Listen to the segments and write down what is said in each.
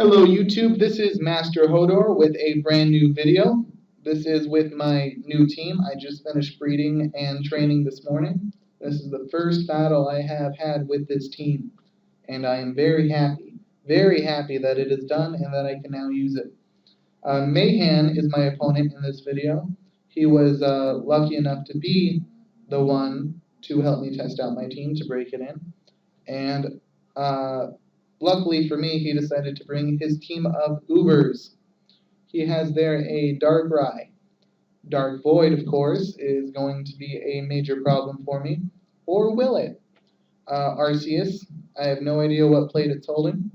Hello YouTube, this is MasterHodor with a brand new video. This is with my new team. I just finished breeding and training this morning. This is the first battle I have had with this team, and I am very happy that it is done and that I can now use it. Mahan is my opponent in this video. He was lucky enough to be the one to help me test out my team to break it in, and luckily for me, he decided to bring his team of Ubers. He has there a Dark Rye. Dark Void, of course, is going to be a major problem for me. Or will it? Arceus, I have no idea what plate it's holding.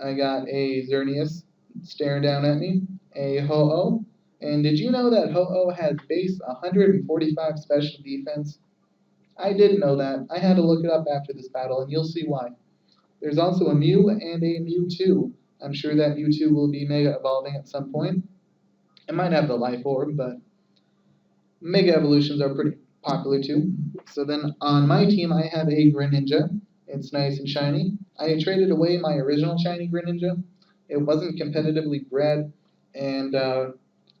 I got a Xerneas staring down at me, a Ho-Oh, and did you know that Ho-Oh has base 145 special defense? I didn't know that. I had to look it up after this battle, and you'll see why. There's also a Mew and a Mewtwo. I'm sure that Mewtwo will be Mega Evolving at some point. It might have the Life Orb, but Mega Evolutions are pretty popular too. So then on my team, I have a Greninja. It's nice and shiny. I traded away my original shiny Greninja. It wasn't competitively bred, and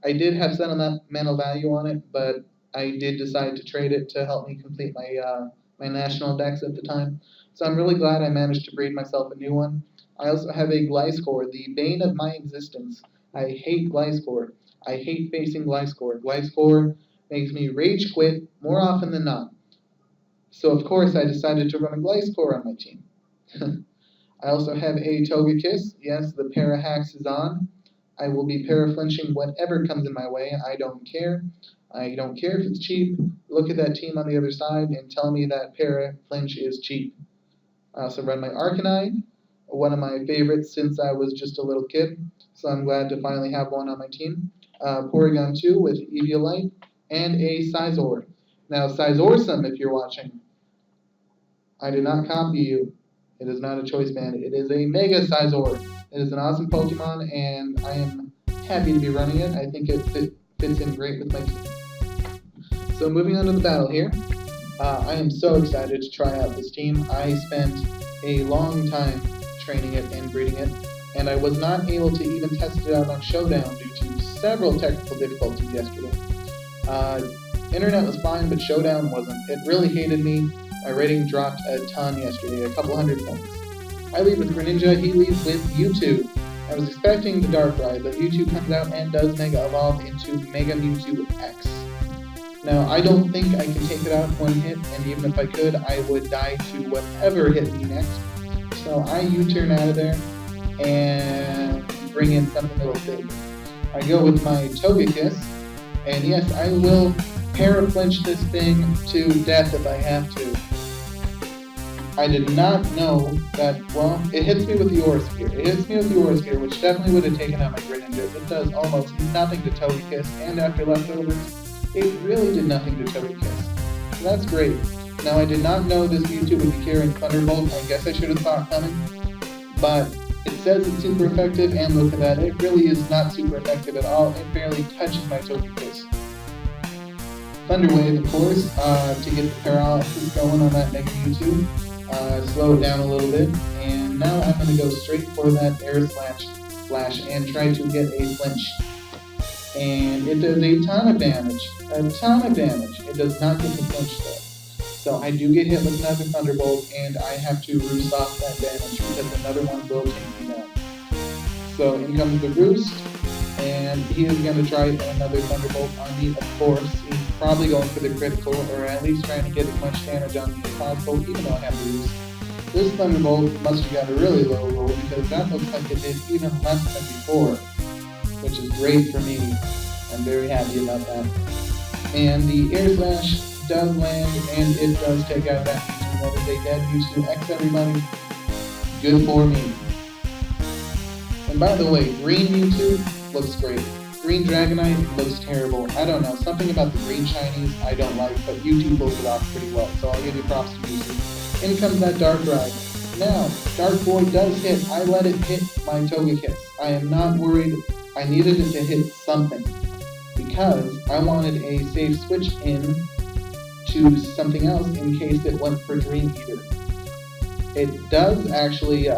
I did have sentimental value on it, but I did decide to trade it to help me complete my national dex at the time. So I'm really glad I managed to breed myself a new one. I also have a Gliscor, the bane of my existence. I hate Gliscor. I hate facing Gliscor. Gliscor makes me rage quit more often than not. So of course I decided to run a Gliscor on my team. I also have a Togekiss. Yes, the Parahax is on. I will be para-flinching whatever comes in my way. I don't care. I don't care if it's cheap. Look at that team on the other side and tell me that para-flinch is cheap. I also run my Arcanine, one of my favorites since I was just a little kid, so I'm glad to finally have one on my team. Porygon 2 with Eviolite, and a Scizor. Now, Scizorsome, if you're watching, I did not copy you. It is not a choice band. It is a Mega Scizor. It is an awesome Pokemon, and I am happy to be running it. I think it fits in great with my team. So moving on to the battle here. I am so excited to try out this team. I spent a long time training it and breeding it, and I was not able to even test it out on Showdown due to several technical difficulties yesterday. Internet was fine, but Showdown wasn't. It really hated me. My rating dropped a ton yesterday, a couple hundred points. I lead with Greninja, he leads with Mewtwo. I was expecting the Dark Ride, but Mewtwo comes out and does Mega Evolve into Mega Mewtwo X. Now, I don't think I can take it out in one hit, and even if I could, I would die to whatever hit me next. So I U-turn out of there and bring in something a little big. I go with my Togekiss, and yes, I will para-flinch this thing to death if I have to. I did not know that, well, it hits me with the Aura Sphere. It hits me with the Aura Sphere, which definitely would have taken out my Greninja. It does almost nothing to Togekiss, and after leftovers, it really did nothing to Togekiss. So that's great. Now, I did not know this Mewtwo would be carrying Thunderbolt. I guess I should have thought coming. But it says it's super effective, and look at that. It really is not super effective at all. It barely touches my Togekiss. Thunder Wave, of course, to get the paralysis going on that Mega Mewtwo. Slow it down a little bit. And now I'm going to go straight for that Air Slash and try to get a flinch. And it does a ton of damage. It does not get the flinch though. So I do get hit with another Thunderbolt, and I have to roost off that damage because another one will take me down. So in comes the roost, and he is going to try another Thunderbolt on me, of course. He's probably going for the critical, or at least trying to get as much damage on me as possible, even though I have roost. This Thunderbolt must have got a really low roll, because that looks like it did even less than before, which is great for me. I'm very happy about that. And the Air Slash does land, and it does take out that Mewtwo. That is a dead Mewtwo X, everybody. Good for me. And by the way, green Mewtwo looks great. Green Dragonite looks terrible. I don't know, something about the green shinies I don't like, but Mewtwo pulls it off pretty well, so I'll give you props to Mewtwo. In comes that Dark Ride. Now, Dark Void does hit. I let it hit my Togekiss. I am not worried. I needed it to hit something, because I wanted a safe switch in to something else in case it went for Dream Eater. It does actually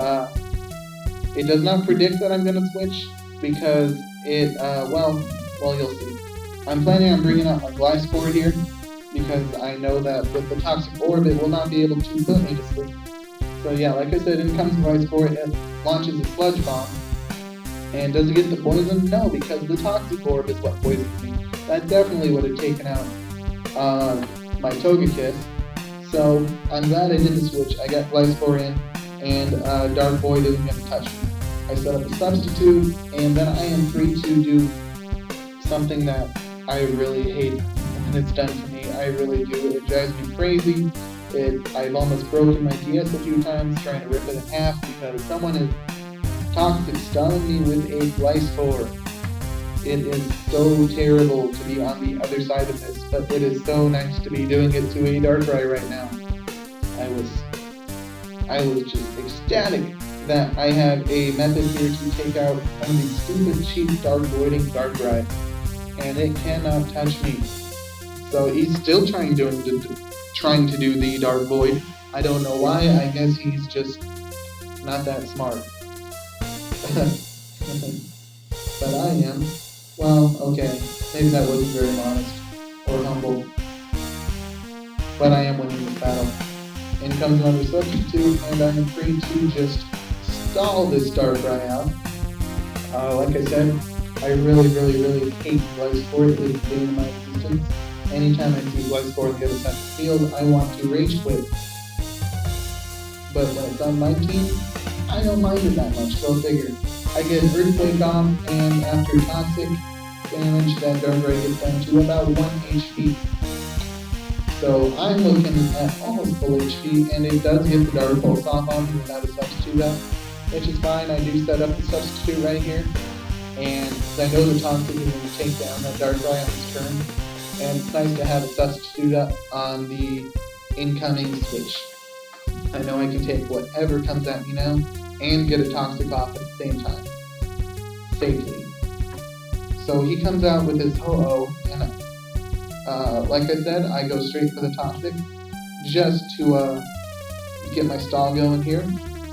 It does not predict that I'm going to switch because well, you'll see. I'm planning on bringing out my Glyspore here because I know that with the Toxic Orb, it will not be able to put me to sleep. So yeah, like I said, in comes Glyspore, it launches a Sludge Bomb. And does it get the poison? No, because the Toxic Orb is what poisons me. That definitely would have taken out my Togekiss. So I'm glad I didn't switch. I got Glyspore in, and Dark Void isn't going to touch me. I set up a substitute, and then I am free to do something that I really hate when it's done for me. I really do. It drives me crazy. I've almost broken my DS a few times trying to rip it in half because someone is toxic stalling me with a Glyspore. It is so terrible to be on the other side of this, but it is so nice to be doing it to a Darkrai right now. I was just ecstatic that I have a method here to take out one of these stupid cheap Dark Voiding Darkrai, and it cannot touch me. So he's still trying to do the Dark Void. I don't know why. I guess he's just not that smart. But I am. Well, okay. Maybe that wasn't very modest or humble. But I am winning this battle. In comes another substitute, and I am free to just stall this Darkrai out. Like I said, I really hate Glyspore. It is the bane of my existence. Anytime I see Glyspore on the other side of the field, I want to rage quit. But when it's on my team, I don't mind it that much, go figure. I get an Earthquake off, and after Toxic damage, that Darkrai gets down to about 1 HP. So I'm looking at almost full HP, and it does get the Dark Pulse off on me without a substitute up, which is fine. I do set up the substitute right here, and I know the Toxic is going to take down that Darkrai on his turn, and it's nice to have a substitute up on the incoming switch. I know I can take whatever comes at me now, and get a Toxic off at the same time, safely. So he comes out with his Ho-Oh, and like I said, I go straight for the Toxic, just to get my stall going here.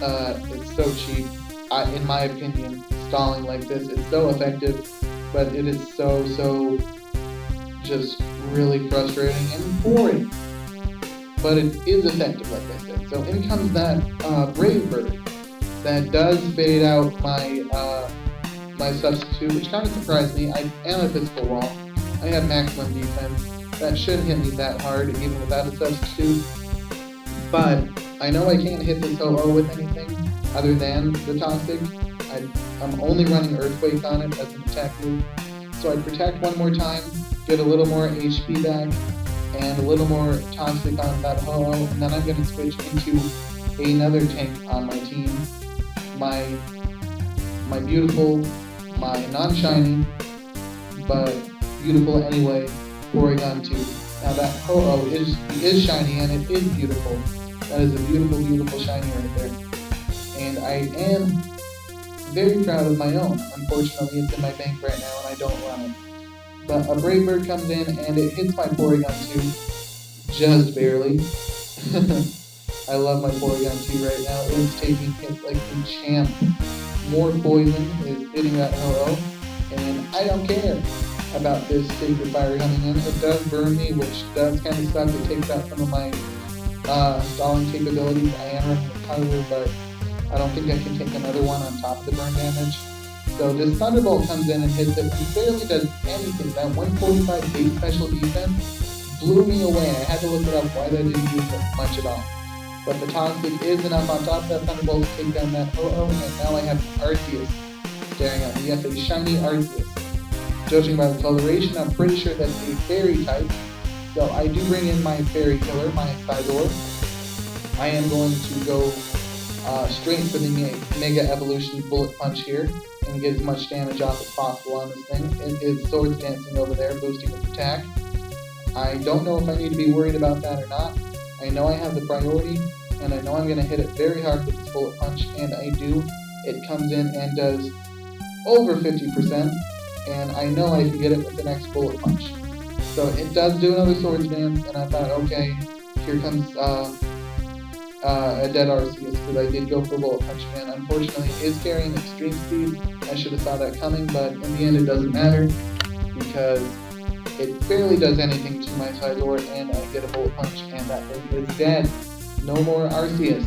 It's so cheap, in my opinion, stalling like this. It's so effective, but it is so just really frustrating and boring. But it is effective, like I said. So in comes that Brave Bird that does fade out my my substitute, which kind of surprised me. I am a physical wall. I have maximum defense. That shouldn't hit me that hard, even without a substitute. But I know I can't hit this Ho-Oh with anything other than the Toxic. I'm only running Earthquake on it as an attack move. So I protect one more time, get a little more HP back, and a little more Toxic on that Ho-Oh, and then I'm going to switch into another tank on my team. My beautiful, my non-shiny, but beautiful anyway, Porygon 2. Now that Ho-Oh is shiny and it is beautiful. That is a beautiful shiny right there. And I am very proud of my own. Unfortunately, it's in my bank right now and I don't run it. But a Brave Bird comes in and it hits my Porygon 2 just barely. I love my Porygon 2 right now. It is taking hits like a champ. More poison is hitting that Ho-Oh, and I don't care about this Sacred Fire coming in. It does burn me, which does kind of suck. It takes out some of my stalling capabilities. I am running a Kyler, but I don't think I can take another one on top of the burn damage. So this Thunderbolt comes in and hits it, and barely does anything. That 145 base special defense blew me away. I had to look it up why that didn't do much at all. But the Toxic is enough on top of that Thunderbolt to take down that Ho-Oh, and now I have Arceus staring at me. Yes, a shiny Arceus. Judging by the coloration, I'm pretty sure that's a Fairy type. So I do bring in my Fairy Killer, my Scizor. I am going to go straight for the Mega Evolution Bullet Punch here and get as much damage off as possible on this thing. It is Swords Dancing over there, boosting its attack. I don't know if I need to be worried about that or not. I know I have the priority, and I know I'm going to hit it very hard with this Bullet Punch, and I do. It comes in and does over 50%, and I know I can get it with the next Bullet Punch. So it does do another Swords Dance, and I thought, okay, here comes a dead Arceus, because I did go for Bullet Punch again. Unfortunately, it is carrying extreme speed. I should have saw that coming, but in the end it doesn't matter, because it barely does anything to my Scizor, and I get a Bullet Punch, and that thing is dead. No more Arceus.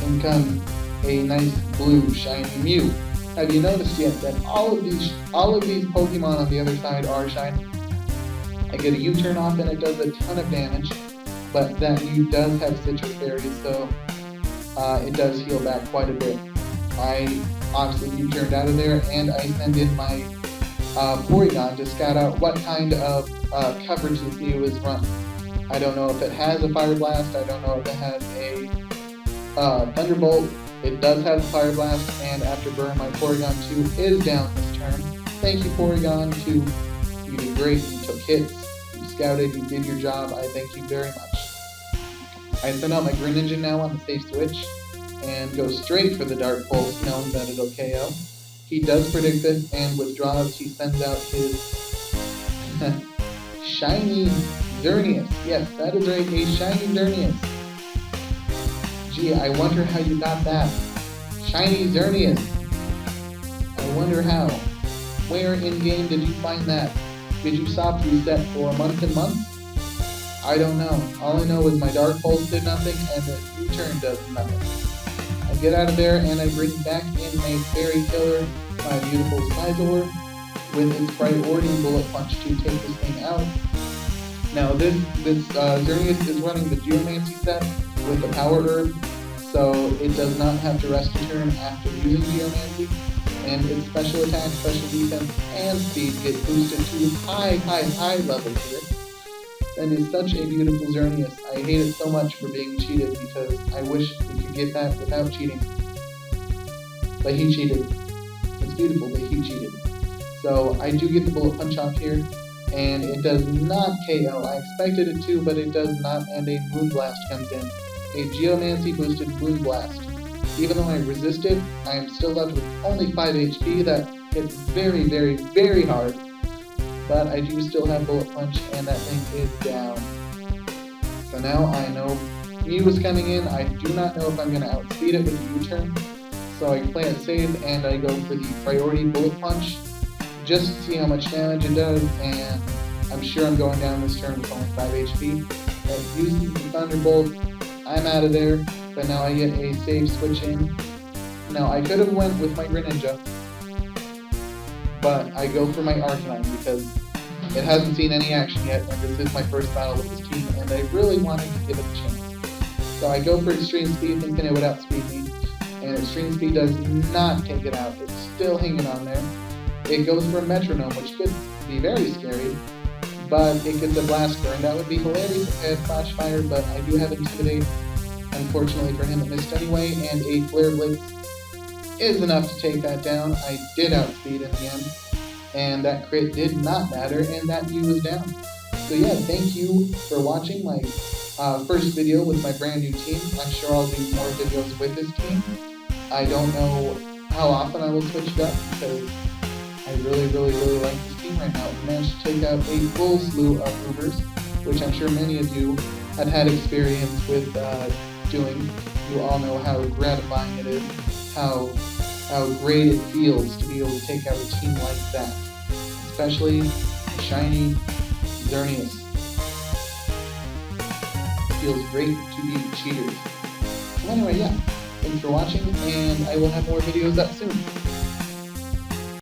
In comes a nice blue shiny Mew. Have you noticed yet that all of these Pokemon on the other side are shiny? I get a U-turn off and it does a ton of damage, but that Mew does have Citrus Berries, so it does heal back quite a bit. I obviously U-turned out of there, and I send in my Porygon to scout out what kind of coverage this Mew is running. I don't know if it has a Fire Blast, I don't know if it has a Thunderbolt. It does have Fire Blast, and after burn, my Porygon 2 is down this turn. Thank you, Porygon 2. You did great, you took hits, you scouted, you did your job. I thank you very much. I send out my Greninja now on the safe switch, and go straight for the Dark Pulse, knowing that it'll KO. He does predict this, and withdraws. He sends out his shiny Xerneas. Yes, that is right, a shiny Xerneas. Gee, I wonder how you got that. Shiny Xerneas. I wonder how. Where in-game did you find that? Did you soft reset for months and months? I don't know. All I know is my Dark Pulse did nothing, and the U-turn does nothing. I get out of there, and I bring back in my Fairy Killer, my beautiful Scizor, with its priority Bullet Punch to take this thing out. Now, this Xerneas is running the Geomancy set with the Power Herb, so it does not have to rest a turn after using Geomancy, and its special attack, special defense, and speed get boosted to high levels here. That is such a beautiful Xerneas. I hate it so much for being cheated, because I wish we could get that without cheating. But he cheated. It's beautiful, but he cheated. So I do get the Bullet Punch off here, and it does not KO. I expected it to, but it does not, and a Moonblast comes in. A Geomancy boosted Moonblast. Even though I resist it, I am still left with only 5 HP. That hits very hard. But I do still have Bullet Punch, and that thing is down. So now I know Mew is coming in. I do not know if I'm going to outspeed it with a U-turn. So I play it safe, and I go for the priority Bullet Punch, just to see how much damage it does, and I'm sure I'm going down this turn with only 5 HP. And using the Thunderbolt, I'm out of there, but now I get a safe switch in. Now I could have went with my Greninja, but I go for my Arcanine because it hasn't seen any action yet, and this is my first battle with this team, and I really wanted to give it a chance. So I go for Extreme Speed, thinking it would outspeed me, and Extreme Speed does not take it out. It's still hanging on there. It goes for a Metronome, which could be very scary, but it gets a Blast Burn. That would be hilarious if I had Flash Fire, but I do have Intimidate. Unfortunately for him, it missed anyway, and a Flare Blitz is enough to take that down. I did outspeed in the end, and that crit did not matter, and that Mew was down. So yeah, thank you for watching my first video with my brand new team. I'm sure I'll do more videos with this team. I don't know how often I will switch it up, because I really like this team right now. We managed to take out a full slew of Ubers, which I'm sure many of you have had experience with doing. You all know how gratifying it is, how great it feels to be able to take out a team like that, especially a shiny Xerneas. It feels great to beat cheaters. So anyway, yeah, thanks for watching, and I will have more videos up soon.